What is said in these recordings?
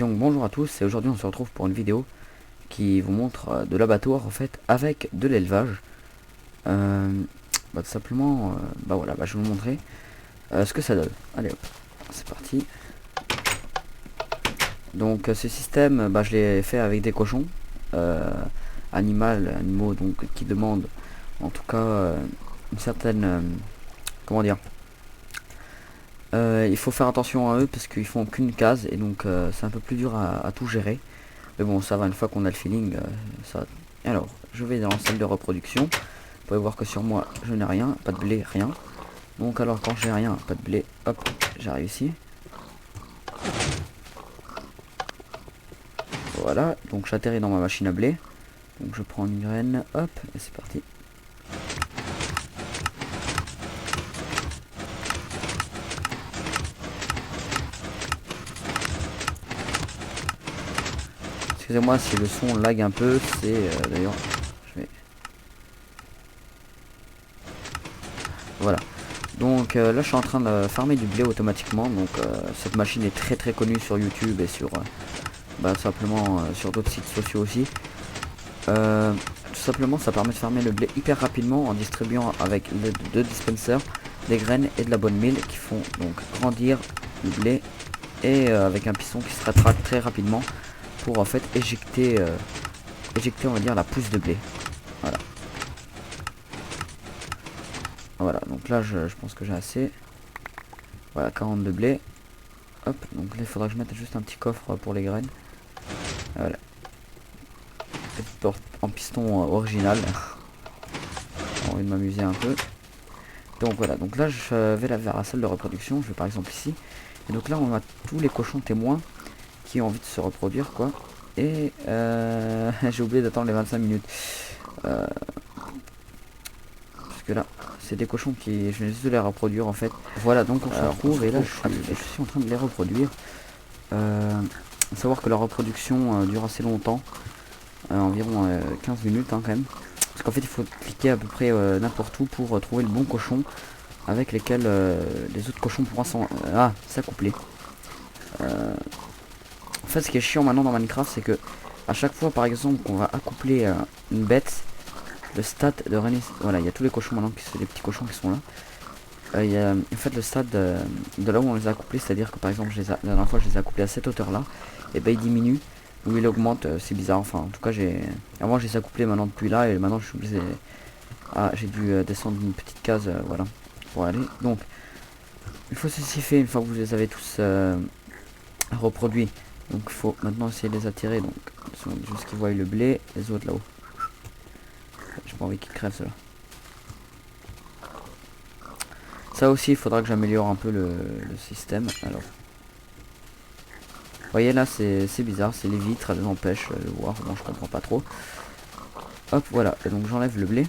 donc bonjour à tous, et aujourd'hui on se retrouve pour une vidéo qui vous montre de l'abattoir en fait avec de l'élevage. Tout simplement, voilà, je vais vous montrer ce que ça donne. Allez hop, c'est parti. Donc ce système, je l'ai fait avec des cochons animaux donc qui demandent en tout cas une certaine comment dire. Il faut faire attention à eux parce qu'ils font qu'une case et donc c'est un peu plus dur à tout gérer. Mais bon, ça va, une fois qu'on a le feeling, ça. Alors, je vais dans la salle de reproduction. Vous pouvez voir que sur moi, je n'ai rien, pas de blé, rien. Donc alors, quand j'ai rien, pas de blé, hop, j'ai réussi. Voilà, donc j'atterris dans ma machine à blé. Donc je prends une graine, hop, et c'est parti. Excusez-moi si le son lag un peu, c'est d'ailleurs, je vais... Voilà. Donc là je suis en train de farmer du blé automatiquement. Donc cette machine est très connue sur YouTube et sur simplement sur d'autres sites sociaux aussi. Tout simplement ça permet de farmer le blé hyper rapidement en distribuant avec deux dispensers, des graines et de la bonne mille qui font donc grandir le blé et avec un piston qui se rétracte très rapidement pour en fait éjecter on va dire la pousse de blé. Voilà, donc là je pense que j'ai assez. Voilà, 40 de blé. Hop, donc là il faudra que je mette juste un petit coffre pour les graines. Voilà. Petite porte en piston original. J'ai envie de m'amuser un peu. Donc voilà, donc là je vais vers la salle de reproduction. Je vais par exemple ici. Et donc là on a tous les cochons témoins qui ont envie de se reproduire quoi. Et j'ai oublié d'attendre les 25 minutes. Parce que là, c'est des cochons qui... Je viens juste de les reproduire en fait. Voilà, donc on se retrouve et là je suis en train de les reproduire. Savoir que la reproduction dure assez longtemps. Environ 15 minutes quand même. Parce qu'en fait il faut cliquer à peu près n'importe où pour trouver le bon cochon avec lesquels les autres cochons pourront s'accoupler. En fait ce qui est chiant maintenant dans Minecraft c'est que à chaque fois par exemple qu'on va accoupler une bête, le stade de renaissance, voilà, il y a tous les cochons maintenant, c'est les petits cochons qui sont là. Il y a en fait le stade de là où on les a accouplés, c'est à dire que par exemple la dernière fois je les ai accouplés à cette hauteur là, et il diminue ou il augmente, c'est bizarre. Enfin en tout cas avant je les ai accouplés maintenant depuis là et maintenant je suis obligé j'ai dû descendre une petite case voilà pour aller. Donc une fois ceci fait, une fois que vous les avez tous reproduits, donc il faut maintenant essayer de les attirer, donc juste qu'ils voient le blé, les autres là-haut. J'ai pas envie qu'ils crèvent cela. Ça aussi il faudra que j'améliore un peu le système. Alors vous voyez là c'est bizarre, c'est les vitres, elles empêchent de voir, bon je comprends pas trop. Hop voilà, et donc j'enlève le blé.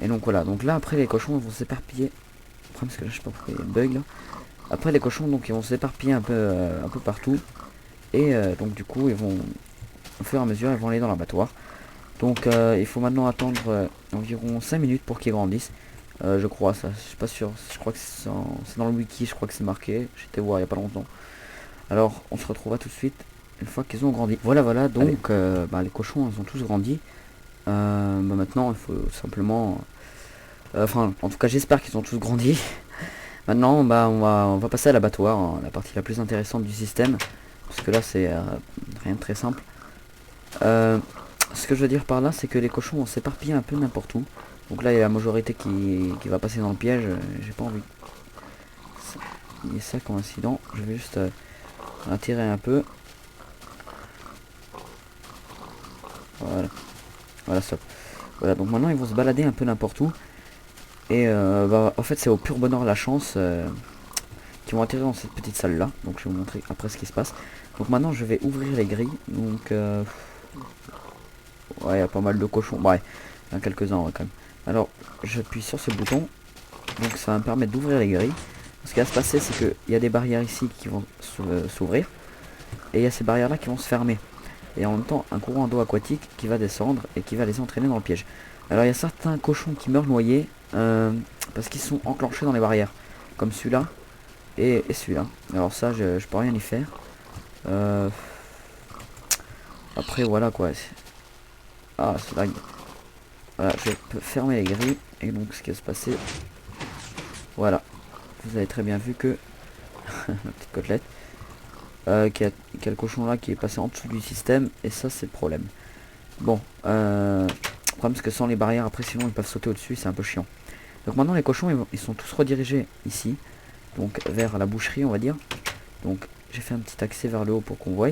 Et donc voilà, donc là après les cochons vont s'éparpiller. Après parce que là je sais pas pourquoi il y a un bug là. Après les cochons donc ils vont s'éparpiller un peu partout. Et donc du coup ils vont au fur et à mesure ils vont aller dans l'abattoir. Donc il faut maintenant attendre environ 5 minutes pour qu'ils grandissent. Je crois ça, je suis pas sûr, je crois que c'est dans le wiki, je crois que c'est marqué. J'étais voir il y a pas longtemps. Alors on se retrouvera tout de suite une fois qu'ils ont grandi. Voilà donc les cochons ils ont tous grandi. Maintenant il faut simplement en tout cas j'espère qu'ils ont tous grandi. Maintenant on va passer à l'abattoir, hein, la partie la plus intéressante du système, parce que là c'est rien de très simple. Ce que je veux dire par là c'est que les cochons vont s'éparpiller un peu n'importe où. Donc là il y a la majorité qui va passer dans le piège. J'ai pas envie il y a ça coïncident. Je vais juste attirer un peu. Voilà stop. Voilà, donc maintenant ils vont se balader un peu n'importe où. Et en fait c'est au pur bonheur la chance qui vont atterrir dans cette petite salle là. Donc je vais vous montrer après ce qui se passe. Donc maintenant je vais ouvrir les grilles. Donc ouais il y a pas mal de cochons. Ouais, il y en a quelques-uns ouais, quand même. Alors j'appuie sur ce bouton. Donc ça va me permettre d'ouvrir les grilles. Ce qui va se passer c'est que il y a des barrières ici qui vont s'ouvrir. Et il y a ces barrières là qui vont se fermer. Et en même temps un courant d'eau aquatique qui va descendre et qui va les entraîner dans le piège. Alors il y a certains cochons qui meurent noyés parce qu'ils sont enclenchés dans les barrières, comme celui-là et celui-là. Alors ça je peux rien y faire. après voilà quoi. Ah, c'est lag. Voilà, je peux fermer les grilles. Et donc ce qui va se passer, voilà, vous avez très bien vu que ma petite côtelette, qu'il y a le cochon là qui est passé en dessous du système. Et ça c'est le problème. Bon, le problème c'est que sans les barrières après sinon ils peuvent sauter au dessus, c'est un peu chiant. Donc maintenant les cochons ils sont tous redirigés ici, donc vers la boucherie on va dire. Donc j'ai fait un petit accès vers le haut pour qu'on voie.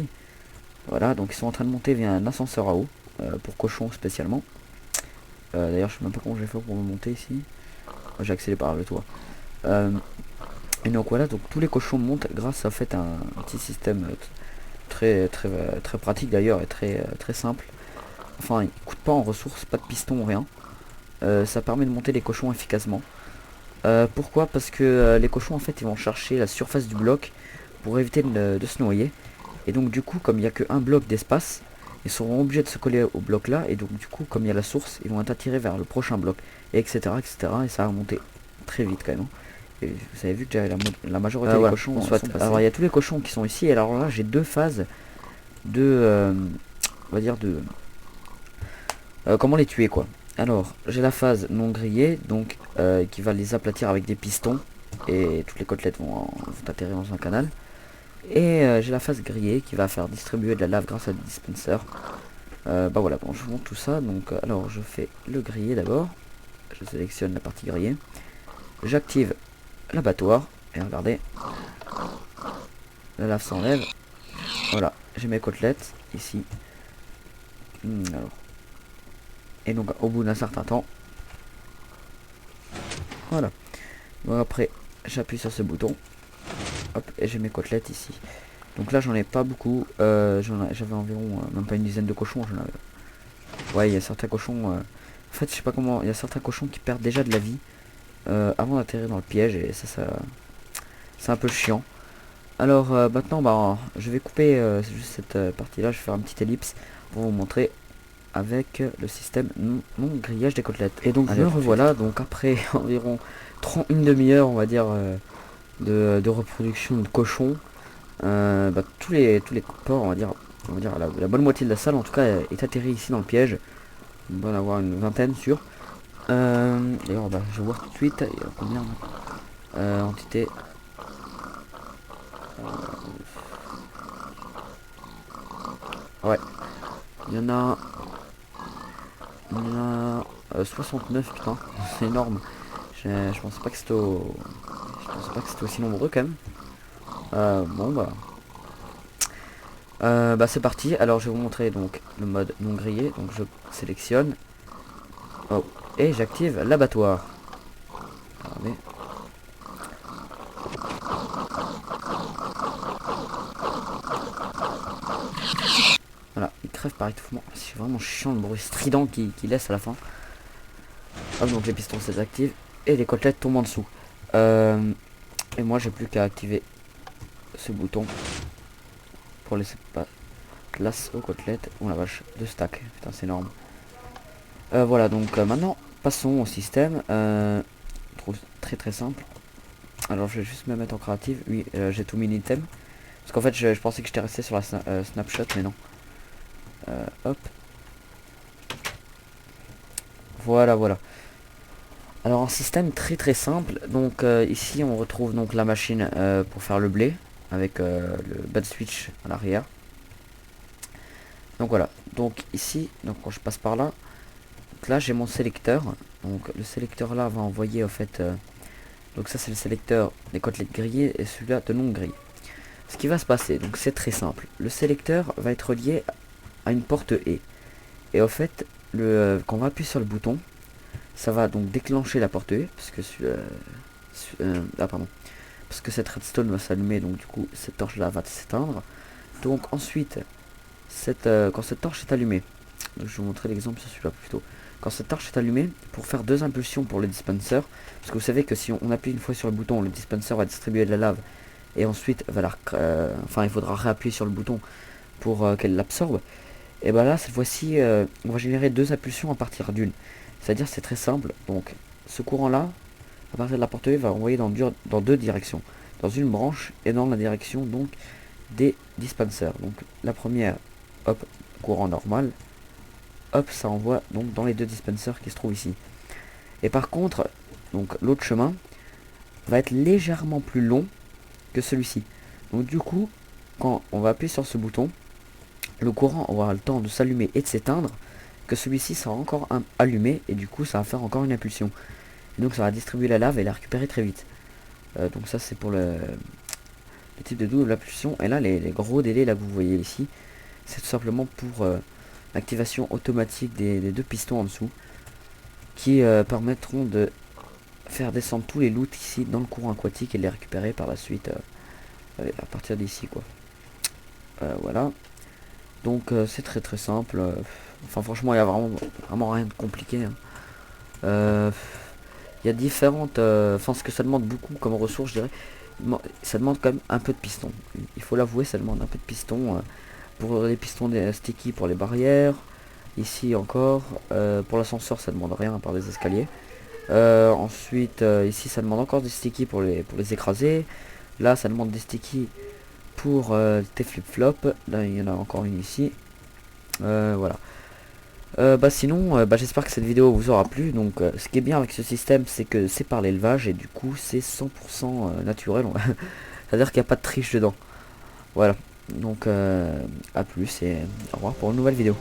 Voilà, donc ils sont en train de monter via un ascenseur à eau, pour cochons spécialement. D'ailleurs je sais même pas comment j'ai fait pour me monter ici. J'ai accédé par le toit. Et donc voilà, donc tous les cochons montent grâce à fait un petit système très pratique d'ailleurs et très simple. Enfin il coûte pas en ressources, pas de piston ou rien. Ça permet de monter les cochons efficacement. Pourquoi? Parce que les cochons en fait ils vont chercher la surface du bloc pour éviter de se noyer. Et donc du coup comme il n'y a qu'un bloc d'espace, ils seront obligés de se coller au bloc là. Et donc du coup comme il y a la source, ils vont être attirés vers le prochain bloc. Et etc. Et ça va monter très vite quand même. Et vous avez vu que la majorité des cochons sont passés. Alors il y a tous les cochons qui sont ici. Et alors là j'ai deux phases de... on va dire de... comment les tuer quoi. Alors j'ai la phase non grillée. Donc qui va les aplatir avec des pistons. Et toutes les côtelettes vont atterrir dans un canal. Et j'ai la phase grillée qui va faire distribuer de la lave grâce à des dispensers. Bah voilà, bon je vous montre tout ça. Donc alors je fais le grillé d'abord. Je sélectionne la partie grillée. J'active l'abattoir. Et regardez. La lave s'enlève. Voilà, j'ai mes côtelettes ici. Alors. Et donc au bout d'un certain temps. Voilà. Bon après j'appuie sur ce bouton. Hop, et j'ai mes côtelettes ici. Donc là j'en ai pas beaucoup. J'avais environ même pas une dizaine de cochons. Ouais, il y a certains cochons. En fait je sais pas comment. Il y a certains cochons qui perdent déjà de la vie avant d'atterrir dans le piège. Et ça c'est un peu chiant. Alors maintenant bah je vais couper juste cette partie là. Je vais faire un petit ellipse pour vous montrer avec le système non grillage des côtelettes. Et donc me revoilà. Donc après environ une demi-heure on va dire de reproduction de cochons, bah, tous les porcs on va dire la bonne moitié de la salle en tout cas est atterri ici dans le piège. On doit en avoir une vingtaine sûr. D'ailleurs bah, je vais voir tout de suite il y a combien entités. Ouais, il y en a 69 putain, c'est énorme. Je pensais pas que c'était aussi nombreux quand même. Bon bah c'est parti. Alors je vais vous montrer donc le mode non grillé. Donc je sélectionne et j'active l'abattoir. Regardez. Voilà, il crève par étouffement. C'est vraiment chiant le bruit strident qu'il laisse à la fin. Hop, donc les pistons s'activent et les côtelettes tombent en dessous. Et moi j'ai plus qu'à activer ce bouton pour laisser pas place aux côtelettes. Oh la vache, 2 stacks, putain c'est énorme. Voilà, donc maintenant passons au système. Je trouve très simple. Alors je vais juste me mettre en créative. Oui, j'ai tout mis item. Parce qu'en fait je pensais que j'étais resté sur la snapshot, mais non. Hop. Voilà. Alors un système très simple. Donc ici on retrouve donc la machine pour faire le blé avec le bad switch à l'arrière. Donc voilà. Donc ici, donc quand je passe par là, donc là j'ai mon sélecteur. Donc le sélecteur là va envoyer en fait. Donc ça c'est le sélecteur des côtelettes grillées et celui-là de non grillé. Ce qui va se passer, donc c'est très simple. Le sélecteur va être relié à une porte E. Et en fait, quand on va appuyer sur le bouton, ça va donc déclencher la porte E, parce que parce que cette redstone va s'allumer, donc du coup cette torche là va s'éteindre. Donc ensuite, quand cette torche est allumée, donc je vais vous montrer l'exemple sur celui-là plutôt. Quand cette torche est allumée, pour faire 2 impulsions pour le dispenser, parce que vous savez que si on appuie une fois sur le bouton, le dispenser va distribuer de la lave, et ensuite va il faudra réappuyer sur le bouton pour qu'elle l'absorbe. Et bah là cette fois-ci on va générer 2 impulsions à partir d'une. C'est-à-dire c'est très simple. Donc ce courant là à partir de la porte E va envoyer dans 2 directions. Dans une branche et dans la direction donc des dispensers. Donc la première, hop, courant normal, hop, ça envoie donc dans les 2 dispensers qui se trouvent ici. Et par contre, donc l'autre chemin va être légèrement plus long que celui-ci. Donc du coup, quand on va appuyer sur ce bouton, le courant aura le temps de s'allumer et de s'éteindre, que celui-ci sera encore allumé, et du coup ça va faire encore une impulsion. Et donc ça va distribuer la lave et la récupérer très vite. Donc ça c'est pour le type de double impulsion. Et là les gros délais là que vous voyez ici, c'est tout simplement pour l'activation automatique des 2 pistons en dessous, qui permettront de faire descendre tous les loots ici dans le courant aquatique et les récupérer par la suite à partir d'ici quoi. Voilà. Donc c'est très simple. Enfin franchement il y a vraiment rien de compliqué, hein. Il y a différentes... Enfin ce que ça demande beaucoup comme ressources je dirais. Ça demande quand même un peu de piston. Il faut l'avouer, ça demande un peu de piston. Pour les pistons des sticky pour les barrières. Ici encore. Pour l'ascenseur ça demande rien à part des escaliers. Ensuite ici ça demande encore des sticky pour les écraser. Là ça demande des sticky pour tes flip-flops. Là il y en a encore une ici. Voilà. Bah sinon j'espère que cette vidéo vous aura plu. Donc ce qui est bien avec ce système c'est que c'est par l'élevage et du coup c'est 100% naturel. C'est à dire qu'il n'y a pas de triche dedans. Voilà. Donc à plus et au revoir pour une nouvelle vidéo.